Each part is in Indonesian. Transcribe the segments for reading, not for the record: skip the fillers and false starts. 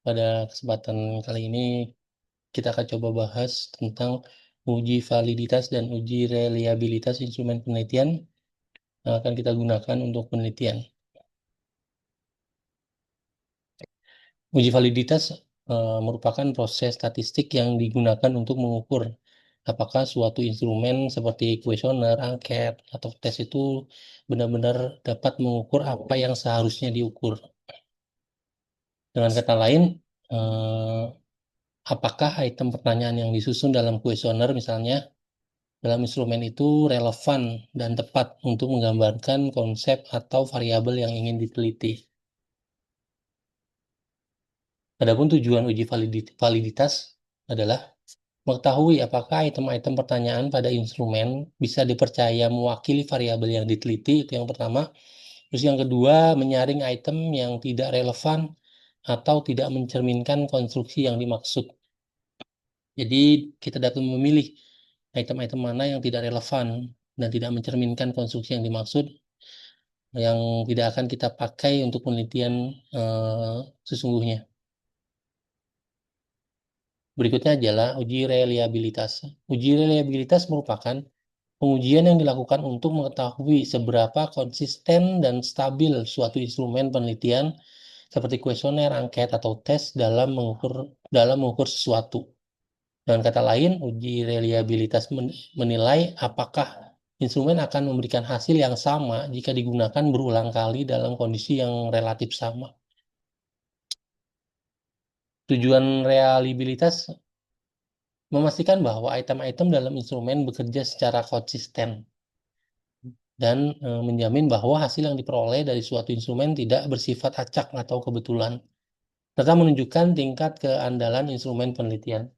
Pada kesempatan kali ini kita akan coba bahas tentang uji validitas dan uji reliabilitas instrumen penelitian yang akan kita gunakan untuk penelitian. Uji validitas merupakan proses statistik yang digunakan untuk mengukur apakah suatu instrumen seperti kuesioner, angket, atau tes itu benar-benar dapat mengukur apa yang seharusnya diukur. Dengan kata lain, eh, apakah item pertanyaan yang disusun dalam kuesioner misalnya dalam instrumen itu relevan dan tepat untuk menggambarkan konsep atau variabel yang ingin diteliti. Adapun tujuan uji validitas adalah mengetahui apakah item-item pertanyaan pada instrumen bisa dipercaya mewakili variabel yang diteliti, itu yang pertama. Terus yang kedua, menyaring item yang tidak relevan atau tidak mencerminkan konstruksi yang dimaksud. Jadi kita dapat memilih item-item mana yang tidak relevan dan tidak mencerminkan konstruksi yang dimaksud, yang tidak akan kita pakai untuk penelitian sesungguhnya. Berikutnya adalah uji reliabilitas. Uji reliabilitas merupakan pengujian yang dilakukan untuk mengetahui seberapa konsisten dan stabil suatu instrumen penelitian seperti kuesioner, angket, atau tes dalam mengukur sesuatu. Dengan kata lain, uji reliabilitas menilai apakah instrumen akan memberikan hasil yang sama jika digunakan berulang kali dalam kondisi yang relatif sama. Tujuan reliabilitas memastikan bahwa item-item dalam instrumen bekerja secara konsisten dan menjamin bahwa hasil yang diperoleh dari suatu instrumen tidak bersifat acak atau kebetulan, serta menunjukkan tingkat keandalan instrumen penelitian.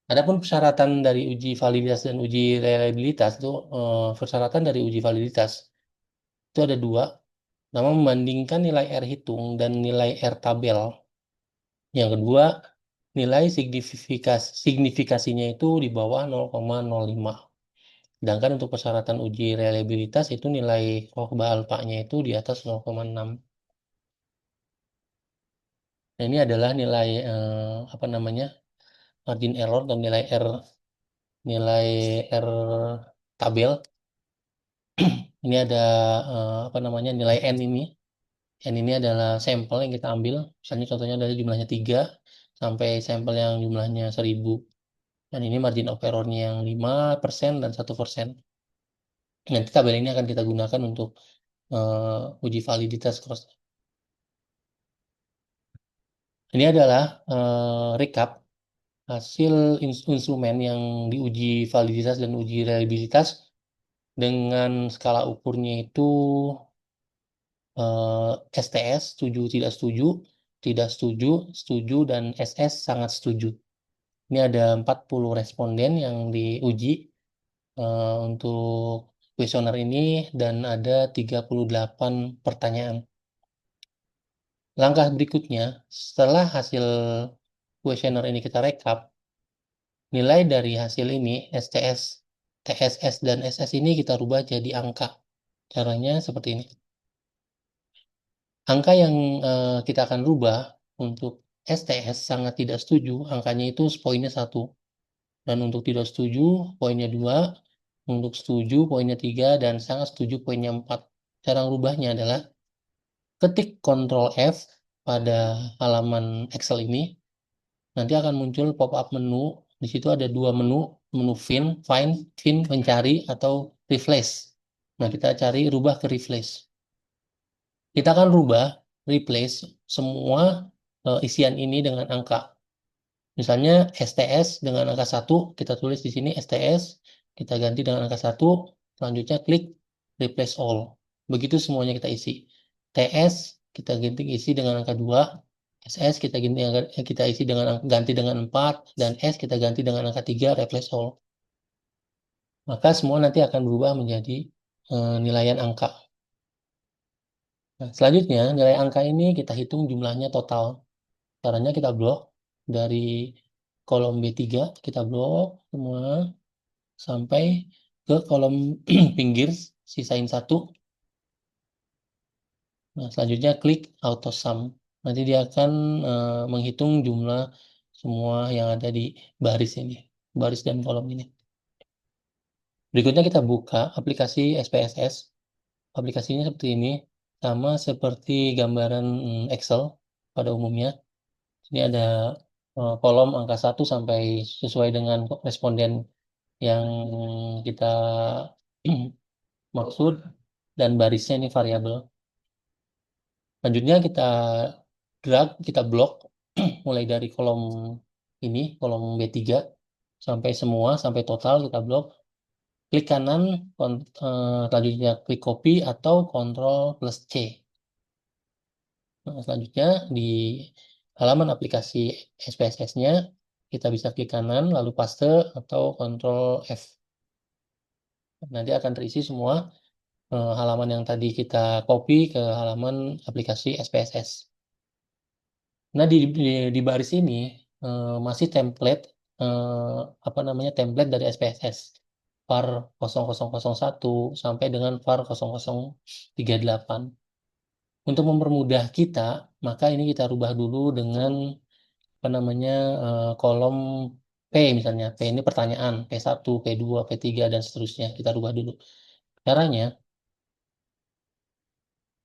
Adapun persyaratan dari uji validitas dan uji reliabilitas itu persyaratan dari uji validitas itu ada dua. Pertama, membandingkan nilai R hitung dan nilai R tabel. Yang kedua, nilai signifikasinya itu di bawah 0,05. Sedangkan untuk persyaratan uji reliabilitas itu nilai log alpanya itu di atas 0,6. Nah, ini adalah nilai apa namanya margin error dan nilai R tabel. Ini ada apa namanya nilai N ini. N ini adalah sampel yang kita ambil. Misalnya contohnya dari jumlahnya 3 sampai sampel yang jumlahnya 1000. Dan ini margin of error-nya yang 5% dan 1%. Nanti tabel ini akan kita gunakan untuk uji validitas cross. Ini adalah recap hasil instrumen yang diuji validitas dan uji reliabilitas dengan skala ukurnya itu STS, setuju, tidak setuju, setuju, dan SS, sangat setuju. Ini ada 40 responden yang diuji untuk kuesioner ini dan ada 38 pertanyaan. Langkah berikutnya, setelah hasil kuesioner ini kita rekap, nilai dari hasil ini, STS, TSS, dan SS ini kita rubah jadi angka. Caranya seperti ini. Angka yang kita akan rubah untuk STS sangat tidak setuju, angkanya itu poinnya 1. Dan untuk tidak setuju, poinnya 2. Untuk setuju, poinnya 3. Dan sangat setuju, poinnya 4. Cara merubahnya adalah ketik Ctrl F pada halaman Excel ini. Nanti akan muncul pop-up menu. Di situ ada dua menu, menu find, mencari, atau refresh. Nah, kita cari rubah ke refresh. Kita akan replace semua isian ini dengan angka. Misalnya STS dengan angka 1, kita tulis di sini STS, kita ganti dengan angka 1, selanjutnya klik replace all. Begitu semuanya kita isi. TS kita isi dengan angka 2, SS kita isi ganti dengan 4, dan S kita ganti dengan angka 3, replace all. Maka semua nanti akan berubah menjadi nilaian angka. Nah, selanjutnya nilai angka ini kita hitung jumlahnya total. Caranya kita blok dari kolom B3, kita blok semua sampai ke kolom pinggir, sisain 1. Nah, selanjutnya klik auto sum. Nanti dia akan menghitung jumlah semua yang ada di baris ini, baris dan kolom ini. Berikutnya kita buka aplikasi SPSS. Aplikasinya seperti ini, sama seperti gambaran Excel pada umumnya. Ini ada kolom angka 1 sampai sesuai dengan responden yang kita maksud, dan barisnya ini variabel. Selanjutnya kita drag, kita blok mulai dari kolom ini, kolom B3 sampai semua, sampai total kita blok. Klik kanan, selanjutnya klik copy atau Ctrl plus C. Nah, selanjutnya di halaman aplikasi SPSS-nya kita bisa klik kanan lalu paste atau Ctrl F. Nanti akan terisi semua halaman yang tadi kita copy ke halaman aplikasi SPSS. Nah, di baris ini masih template apa namanya template dari SPSS var 0001 sampai dengan var 0038. Untuk mempermudah kita, maka ini kita rubah dulu dengan apa namanya kolom P misalnya. P ini pertanyaan, P1, P2, P3 dan seterusnya. Kita rubah dulu. Caranya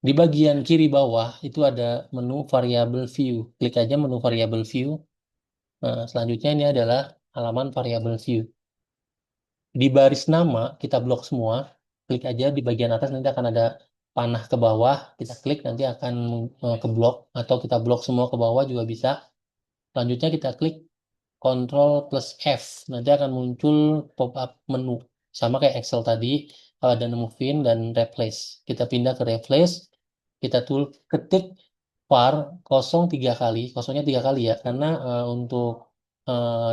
di bagian kiri bawah itu ada menu variable view. Klik aja menu variable view. Nah, selanjutnya ini adalah halaman variable view. Di baris nama kita blok semua. Klik aja di bagian atas nanti akan ada panah ke bawah. Kita klik nanti akan ke blok atau kita blok semua ke bawah juga bisa. Selanjutnya kita klik Ctrl plus F. Nanti akan muncul pop-up menu. Sama kayak Excel tadi, ada nemu fin dan replace. Kita pindah ke replace, kita ketik var 03 kali, kosongnya 3 kali ya, karena untuk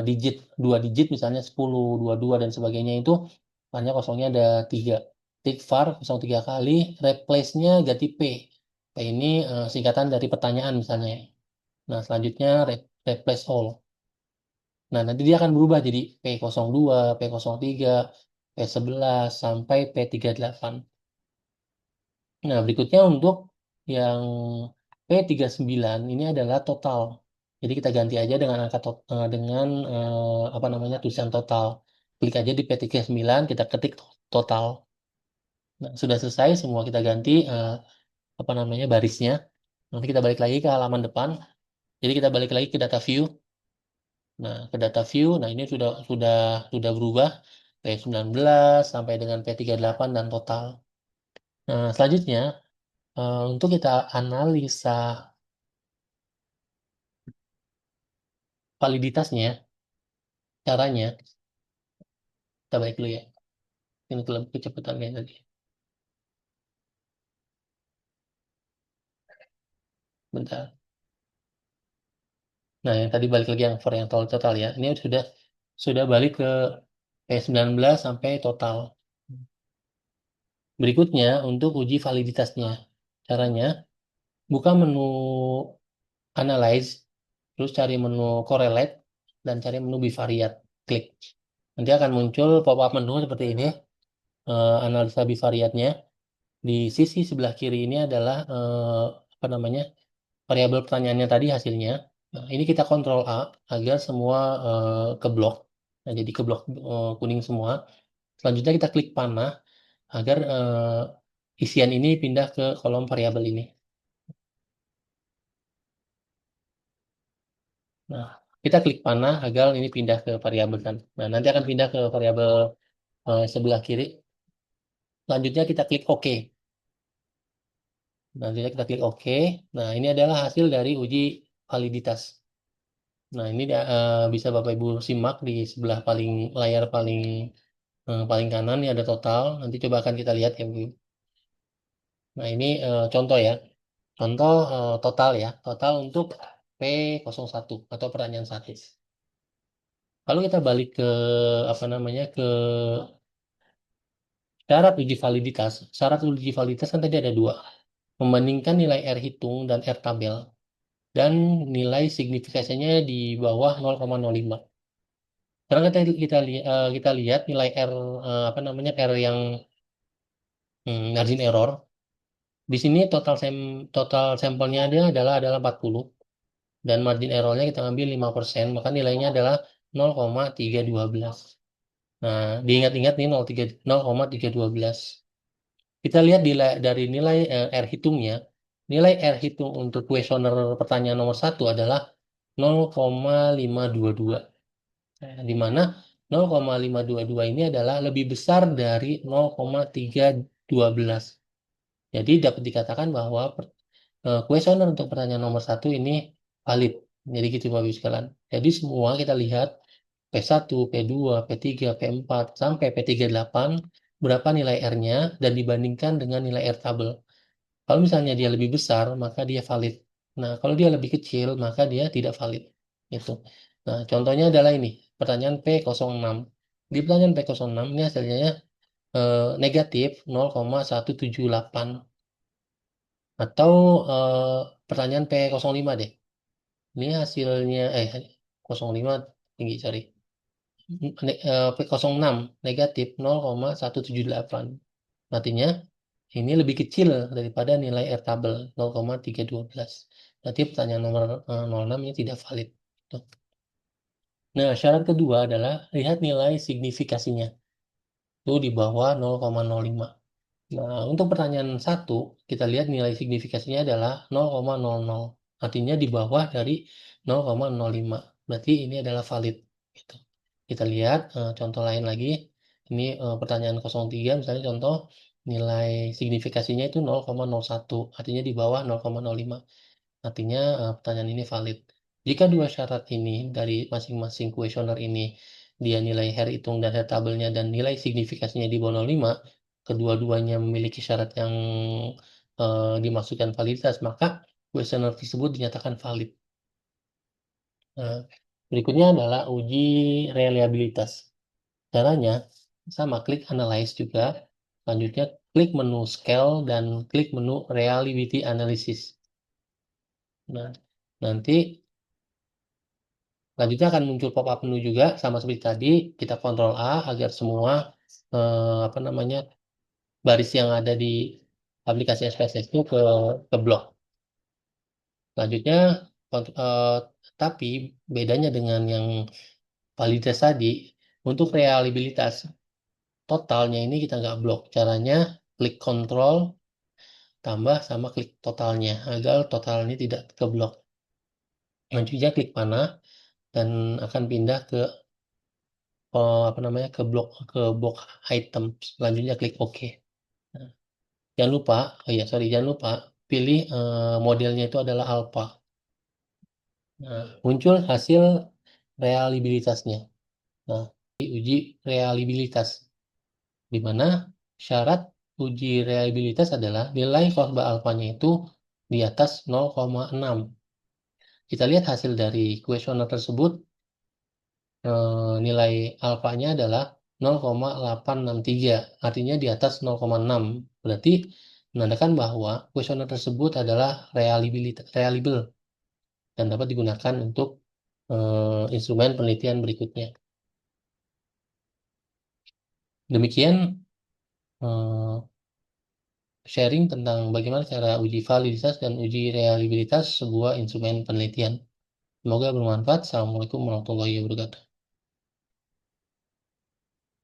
digit, 2 digit misalnya 10, 22 dan sebagainya itu, hanya kosongnya ada 3. Ketik var 03 kali, replace-nya ganti P. P ini singkatan dari pertanyaan misalnya. Nah, selanjutnya replace all. Nah, nanti dia akan berubah jadi P02, P03, P11, sampai P38. Nah, berikutnya untuk yang P39 ini adalah total. Jadi kita ganti aja dengan dengan apa namanya tulisan total. Klik aja di P39, kita ketik total. Nah, sudah selesai semua kita ganti apa namanya barisnya. Nanti kita balik lagi ke halaman depan. Jadi kita balik lagi ke data view. Nah, ke data view, nah ini sudah berubah P19 sampai dengan P38 dan total. Nah, selanjutnya untuk kita analisa validitasnya, caranya kita balik dulu ya. Ini lebih kecepatan kayak tadi. Bentar. Nah, yang tadi balik lagi yang for yang total ya. Ini sudah balik ke P19 sampai total. Berikutnya untuk uji validitasnya. Caranya buka menu Analyze, terus cari menu Correlate, dan cari menu Bivariate. Klik. Nanti akan muncul pop-up menu seperti ini, analisa bivariatnya. Di sisi sebelah kiri ini adalah apa namanya variabel pertanyaannya tadi hasilnya. Nah, ini kita Ctrl A agar semua keblok. Nah, jadi keblok kuning semua. Selanjutnya kita klik panah agar isian ini pindah ke kolom variabel ini. Nah, kita klik panah agar ini pindah ke variabel kan. Nah, nanti akan pindah ke variabel sebelah kiri. Selanjutnya kita klik OK. Nanti kita klik OK. Nah, ini adalah hasil dari uji validitas. Nah, ini bisa Bapak Ibu simak di sebelah layar paling kanan ini ada total. Nanti coba akan kita lihat ya, Bu. Nah, ini contoh ya. Contoh total ya. Total untuk P01 atau pertanyaan 1. Kalau kita balik ke apa namanya ke syarat uji validitas kan tadi ada dua. Membandingkan nilai R hitung dan R tabel dan nilai signifikasinya di bawah 0,05. Sekarang kita lihat nilai R apa namanya R yang margin error. Di sini total sampelnya dia adalah 40 dan margin errornya kita ambil 5%, maka nilainya adalah 0,312. Nah, diingat-ingat nih 0,312. Kita lihat dari nilai R hitungnya. Nilai R hitung untuk kuesioner pertanyaan nomor satu adalah 0,522. Nah, di mana 0,522 ini adalah lebih besar dari 0,312. Jadi dapat dikatakan bahwa kuesioner untuk pertanyaan nomor satu ini valid. Jadi gitu Bapak Ibu sekalian. Jadi semua kita lihat P1, P2, P3, P4, sampai P38 berapa nilai R-nya dan dibandingkan dengan nilai R tabel. Kalau misalnya dia lebih besar, maka dia valid. Nah, kalau dia lebih kecil, maka dia tidak valid. Itu. Nah, contohnya adalah ini, pertanyaan P06. Di pertanyaan P06 ini hasilnya negatif 0,178. Atau pertanyaan P05 deh. Ini hasilnya, 05 tinggi, sorry. P06 negatif 0,178. Artinya ini lebih kecil daripada nilai R tabel 0,312. Berarti pertanyaan nomor 06 ini tidak valid. Tuh. Nah, syarat kedua adalah lihat nilai signifikasinya. Itu di bawah 0,05. Nah, untuk pertanyaan satu, kita lihat nilai signifikasinya adalah 0,00. Artinya di bawah dari 0,05. Berarti ini adalah valid. Gitu. Kita lihat contoh lain lagi. Ini pertanyaan 03, misalnya contoh nilai signifikasinya itu 0,01. Artinya di bawah 0,05. Artinya pertanyaan ini valid. Jika dua syarat ini dari masing-masing kuesioner ini dia nilai Hare hitung dan Hare tabelnya dan nilai signifikasinya di bawah 0,5, kedua-duanya memiliki syarat yang dimaksudkan validitas, maka kuesioner tersebut dinyatakan valid. Nah, berikutnya adalah uji reliabilitas. Caranya sama, klik analyze juga. Selanjutnya klik menu scale dan klik menu reliability analysis. Nah, nanti selanjutnya akan muncul pop-up menu juga sama seperti tadi. Kita kontrol A agar semua apa namanya baris yang ada di aplikasi SPSS itu ke blok. Selanjutnya, eh, tapi bedanya dengan yang validitas tadi, untuk reliabilitas totalnya ini kita nggak blok. Caranya klik kontrol tambah sama klik totalnya agar total ini tidak ke blok. Selanjutnya klik panah dan akan pindah ke apa namanya ke box item. Selanjutnya klik OK. Nah, jangan lupa, oh ya sorry jangan lupa pilih modelnya itu adalah alpha. Nah, muncul hasil reliabilitasnya. Nah, uji reliabilitas di mana syarat uji reliabilitas adalah nilai korba alfanya itu di atas 0,6. Kita lihat hasil dari kuesioner tersebut, nilai alfanya adalah 0,863, artinya di atas 0,6. Berarti menandakan bahwa kuesioner tersebut adalah reliable dan dapat digunakan untuk instrumen penelitian berikutnya. Demikian sharing tentang bagaimana cara uji validitas dan uji reliabilitas sebuah instrumen penelitian. Semoga bermanfaat. Assalamualaikum warahmatullahi wabarakatuh.